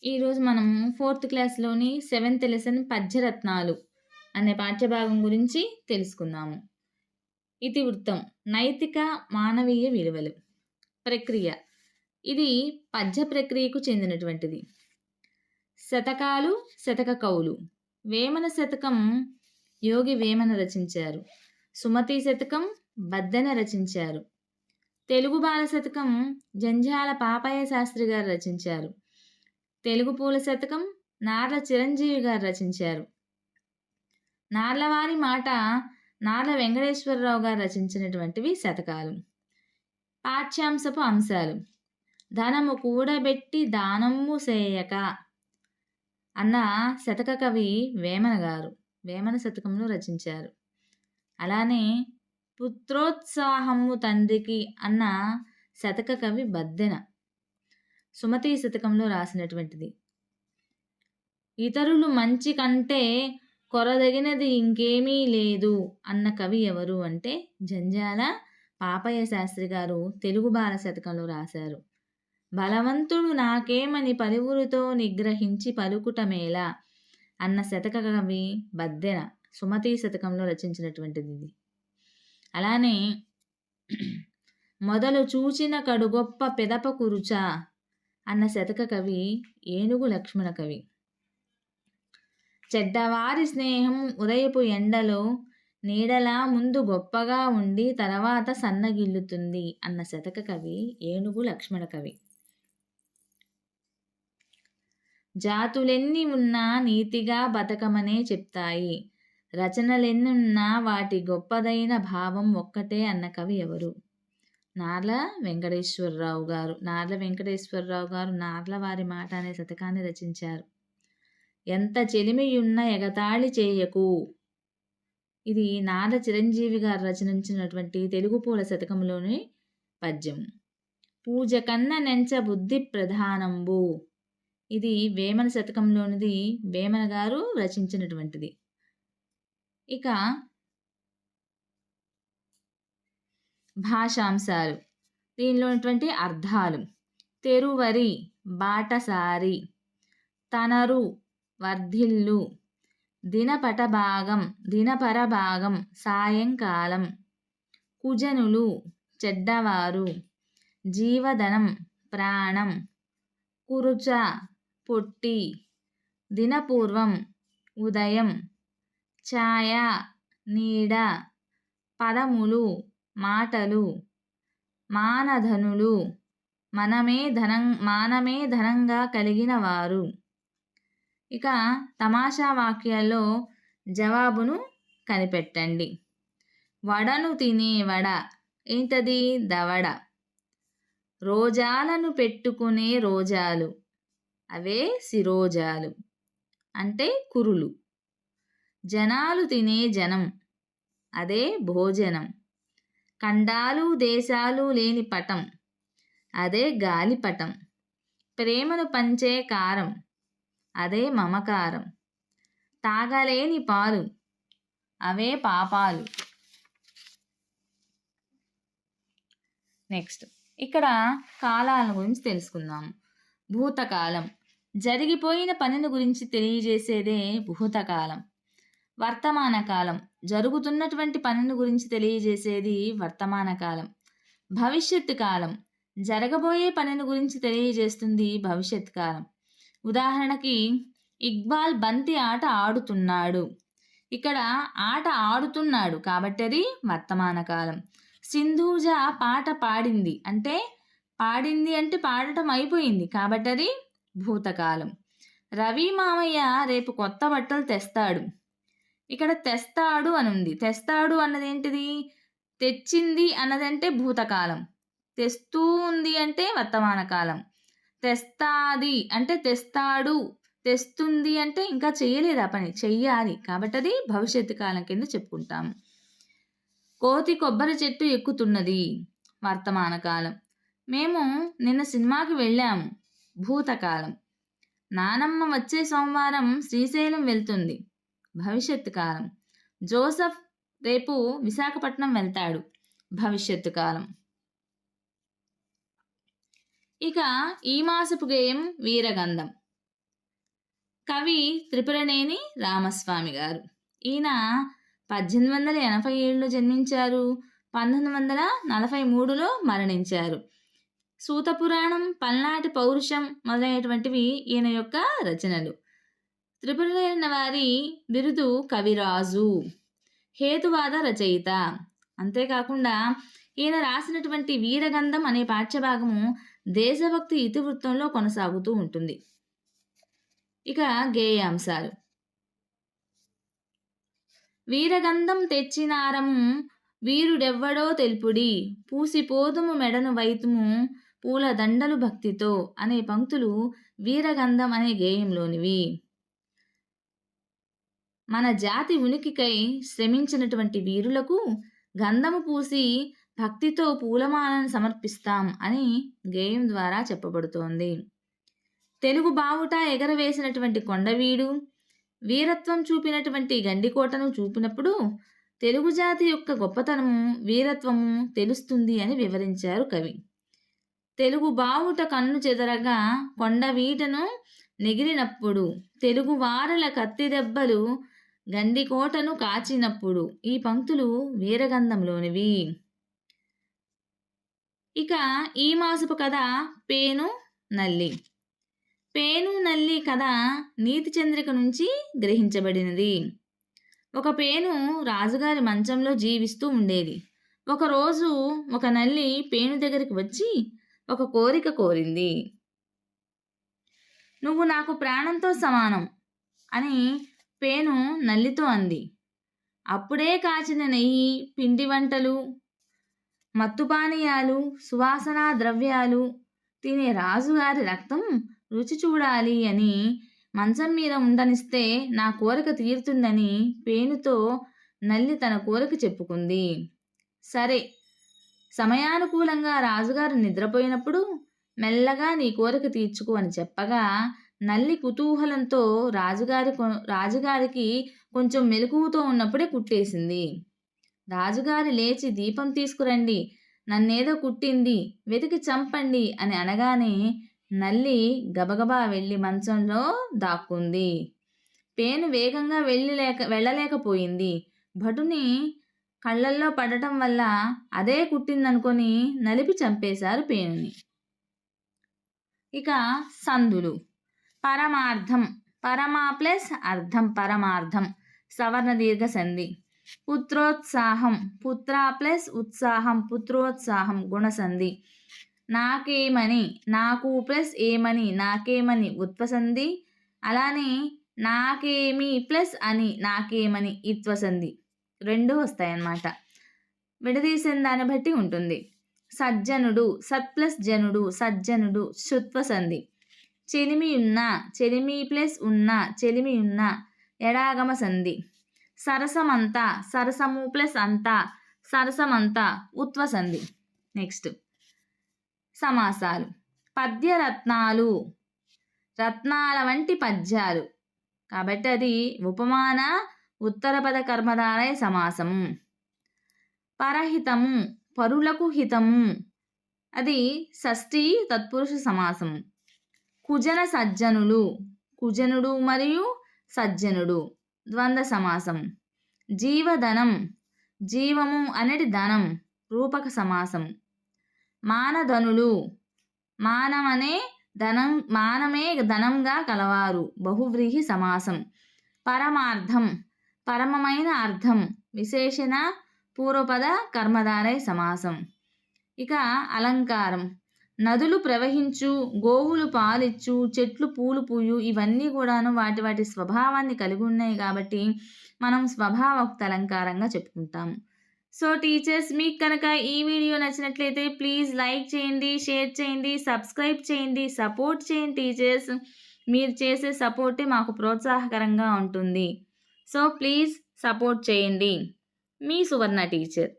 ఈరోజు మనం fourth క్లాస్‌లోని seventh lesson పద్యరత్నాలు అనే పాఠ్యభాగం గురించి తెలుసుకుందాము. ఇతివృత్తం నైతిక మానవీయ విలువలు. ప్రక్రియ ఇది పద్య ప్రక్రియకు చెందినటువంటిది. శతకాలు శతక కవులు. వేమన శతకం యోగి వేమన రచించారు. సుమతి శతకం బద్దెన రచించారు. తెలుగు బాల శతకం జంధ్యాల పాపయ్య శాస్త్రి గారు రచించారు. తెలుగు పూల శతకం నార్ల చిరంజీవి గారు రచించారు. నార్లవారి మాట నార్ల వెంకటేశ్వరరావు గారు రచించినటువంటివి శతకాలు. పాఠ్యాంశపు అంశాలు: ధనము కూడబెట్టి దానము సేయక అన్న శతక కవి వేమన గారు వేమన శతకంలో రచించారు. అలానే పుత్రోత్సాహము తండ్రికి అన్న శతక కవి బద్దెన సుమతి శతకంలో రాసినటువంటిది. ఇతరులు మంచి కంటే కొరదగినది ఇంకేమీ లేదు అన్న కవి ఎవరు అంటే జంధ్యాల పాపయ్య శాస్త్రి గారు తెలుగు బాల శతకంలో రాశారు. బలవంతుడు నాకేమని పలువురితో నిగ్రహించి పలుకుటమేలా అన్న శతక కవి బద్దెన సుమతి శతకంలో రచించినటువంటిది. అలానే మొదలు చూచిన కడు గొప్ప పెదప కురుచ అన్న శతక కవి ఏనుగు లక్ష్మణ కవి. చెడ్డవారి స్నేహం ఉదయపు ఎండలో నీడలా ముందు గొప్పగా ఉండి తర్వాత సన్నగిల్లుతుంది అన్న శతక కవి ఏనుగు లక్ష్మణ కవి. జాతులెన్ని ఉన్నా నీతిగా బతకమనే చెప్తాయి, రచనలెన్నున్నా వాటి గొప్పదైన భావం ఒక్కటే అన్న కవి ఎవరు? నార్ల వెంకటేశ్వరరావు గారు. నార్ల వెంకటేశ్వరరావు గారు నార్లవారి మాట అనే శతకాన్ని రచించారు. ఎంత చెలిమియున్న ఎగతాళి చేయకు, ఇది నార్ల చిరంజీవి గారు రచించినటువంటి తెలుగు పూల శతకంలోని పద్యం. పూజ కన్న నెంచ బుద్ధి ప్రధానంబు, ఇది వేమన శతకంలోనిది, వేమన గారు రచించినటువంటిది. ఇక భాషాంశాలు, దీనిలో ఉన్నటువంటి అర్థాలు: తెరువరి బాటసారి, తనరు వర్ధిల్లు, దినపరభాగం సాయంకాలం, కుజనులు చెడ్డవారు, జీవధనం ప్రాణం, కురుచ పొట్టి, దినపూర్వం ఉదయం, ఛాయ నీడ, పదములు మాటలు, మానధనులు మానమే ధనంగా కలిగిన వారు. ఇక తమాషా వాక్యాల్లో జవాబును కనిపెట్టండి. వడను తినే వడ, ఏంటది? దవడ. రోజాలను పెట్టుకునే రోజాలు, అవే శిరోజాలు అంటే కురులు. జనాలు తినే జనం, అదే భోజనం. ఖండాలు దేశాలు లేని పటం, అదే గాలిపటం. ప్రేమను పంచే కారం, అదే మమకారం. తాగలేని పాలు, అవే పాపాలు. నెక్స్ట్ ఇక్కడ కాలాల గురించి తెలుసుకుందాము. భూతకాలం, జరిగిపోయిన పనిని గురించి తెలియజేసేదే భూతకాలం. వర్తమాన కాలం, జరుగుతున్నటువంటి పనిని గురించి తెలియజేసేది వర్తమాన కాలం. భవిష్యత్తు కాలం, జరగబోయే పనిని గురించి తెలియజేస్తుంది భవిష్యత్ కాలం. ఉదాహరణకి ఇక్బాల్ బంతి ఆట ఆడుతున్నాడు, ఇక్కడ ఆట ఆడుతున్నాడు కాబట్టి అది వర్తమాన కాలం. సింధూజ పాట పాడింది అంటే పాడటం అయిపోయింది కాబట్టి అది భూతకాలం. రవి మామయ్య రేపు కొత్త బట్టలు తెస్తాడు, ఇక్కడ తెస్తాడు అని ఉంది. తెస్తాడు అన్నది ఏంటిది? తెచ్చింది అన్నదంటే భూతకాలం, తెస్తూ ఉంది అంటే వర్తమాన కాలం. తెస్తాది అంటే తెస్తాడు, తెస్తుంది అంటే ఇంకా చేయలేదు ఆ పని, చెయ్యాలి కాబట్టి అది భవిష్యత్తు కాలం కింద చెప్పుకుంటాము. కోతి కొబ్బరి చెట్టు ఎక్కుతున్నది, వర్తమాన కాలం. మేము నిన్న సినిమాకి వెళ్ళాము, భూతకాలం. నానమ్మ వచ్చే సోమవారం శ్రీశైలం వెళ్తుంది, భవిష్యత్తు కాలం. జోసఫ్ రేపు విశాఖపట్నం వెళ్తాడు, భవిష్యత్తు కాలం. ఇక ఈ మాసపు గేయం వీరగంధం. కవి త్రిపురనేని రామస్వామి గారు. ఈయన 1887లో జన్మించారు. 1943లో మరణించారు. సూత పురాణం, పల్నాటి పౌరుషం మొదలైనటువంటివి ఈయన యొక్క రచనలు. త్రిపురనేని వారి బిరుదు కవిరాజు, హేతువాద రచయిత. అంతేకాకుండా ఈయన రాసినటువంటి వీరగంధం అనే పాఠ్యభాగము దేశభక్తి ఇతివృత్తంలో కొనసాగుతూ ఉంటుంది. ఇక గేయాంశాలు. వీరగంధం తెచ్చినారము వీరుడెవ్వడో తెలుపుడి, పూసిపోదుము మెడను వైతుము పూల దండలు భక్తితో అనే పంక్తులు వీరగంధం అనే గేయంలోనివి. మన జాతి ఉనికికై శ్రమించినటువంటి వీరులకు గంధము పూసి భక్తితో పూలమాలను సమర్పిస్తాం అని గేయం ద్వారా చెప్పబడుతోంది. తెలుగు బావుట ఎగరవేసినటువంటి కొండవీడు వీరత్వం చూపినటువంటి గండికోటను చూపినప్పుడు తెలుగు జాతి యొక్క గొప్పతనము, వీరత్వము తెలుస్తుంది అని వివరించారు కవి. తెలుగు బావుట కన్ను చెదరగా కొండవీటను నెగిరినప్పుడు, తెలుగు వారల కత్తి దెబ్బలు గండికోటను కాచినప్పుడు ఈ పంక్తులు వీరగంధంలోనివి. ఇక ఈ మాసపు కథ పేను నల్లి. పేను నల్లి కథ నీతి చంద్రిక నుంచి గ్రహించబడినది. ఒక పేను రాజుగారి మంచంలో జీవిస్తూ ఉండేది. ఒకరోజు ఒక నల్లి పేను దగ్గరికి వచ్చి ఒక కోరిక కోరింది. నువ్వు నాకు ప్రాణంతో సమానం అని పేను నల్లితో అంది. అప్పుడే కాచిన నెయ్యి, పిండి వంటలు, మత్తుపానీయాలు, సువాసనా ద్రవ్యాలు తినే రాజుగారి రక్తం రుచి చూడాలి అని మంచం మీద ఉండనిస్తే నా కోరిక తీరుతుందని పేనుతో నల్లి తన కోరిక చెప్పుకుంది. సరే, సమయానుకూలంగా రాజుగారు నిద్రపోయినప్పుడు మెల్లగా నీ కోరిక తీర్చుకో అని చెప్పగా నల్లి కుతూహలంతో రాజుగారికి కొంచెం మెలకువతో ఉన్నప్పుడే కుట్టేసింది. రాజుగారి లేచి దీపం తీసుకురండి, నన్నేదో కుట్టింది, వెతికి చంపండి అని అనగానే నల్లి గబగబా వెళ్ళి మంచంలో దాక్కుంది. పేను వేగంగా వెళ్ళలేకపోయింది. భటుని కళ్ళల్లో పడటం వల్ల అదే కుట్టిందనుకొని నలిపి చంపేశారు పేనుని. ఇక సందులు. పరమార్థం, పరమా ప్లస్ అర్థం, పరమార్థం సవర్ణ దీర్ఘ సంధి. పుత్రోత్సాహం, పుత్ర ప్లస్ ఉత్సాహం, పుత్రోత్సాహం గుణసంధి. నాకేమని, నాకు ప్లస్ ఏమని, నాకేమని ఉత్వసంధి. అలానే నాకేమి ప్లస్ అని, నాకేమని ఇత్వసంధి రెండు వస్తాయన్నమాట. విడదీసిన దాన్ని బట్టి ఉంటుంది. సజ్జనుడు, సత్ ప్లస్ జనుడు, సజ్జనుడు శుత్వసంధి. చెలిమి ఉన్న, చెలిమి ప్లస్ ఉన్న, చెలిమి ఉన్న ఎడాగమ సంధి. సరసమంతా, సరసము ప్లస్ అంతా, సరసమంతా ఉత్వసంధి. నెక్స్ట్ సమాసాలు. పద్యరత్నాలు, రత్నాల వంటి పద్యాలు కాబట్టి అది ఉపమాన ఉత్తరపద కర్మధారయ సమాసము. పరహితము, పరులకు హితము అది షష్ఠీ తత్పురుష సమాసము. కుజన సజ్జనులు, కుజనుడు మరియు సజ్జనుడు ద్వంద్వ సమాసం. జీవధనం, జీవము అనేది ధనం రూపక సమాసం. మానధనులు, మానమనే ధనం, మానమే ధనంగా కలవారు బహువ్రీహి సమాసం. పరమార్థం, పరమమైన అర్థం విశేషణ పూర్వపద కర్మధారయ సమాసం. ఇక అలంకారం. నదులు ప్రవహించు, గోవులు పాలిచ్చు, చెట్లు పూలు పూయు ఇవన్నీ కూడాను వాటి వాటి స్వభావాన్ని కలిగి ఉన్నాయి కాబట్టి మనం స్వభావోక్త అలంకారంగా చెప్పుకుంటాము. సో టీచర్స్, మీకు కనుక ఈ వీడియో నచ్చినట్లయితే ప్లీజ్ లైక్ చేయండి, షేర్ చేయండి, సబ్స్క్రైబ్ చేయండి, సపోర్ట్ చేయండి టీచర్స్. మీరు చేసే సపోర్టే మాకు ప్రోత్సాహకరంగా ఉంటుంది. సో ప్లీజ్ సపోర్ట్ చేయండి. మీ సువర్ణ టీచర్.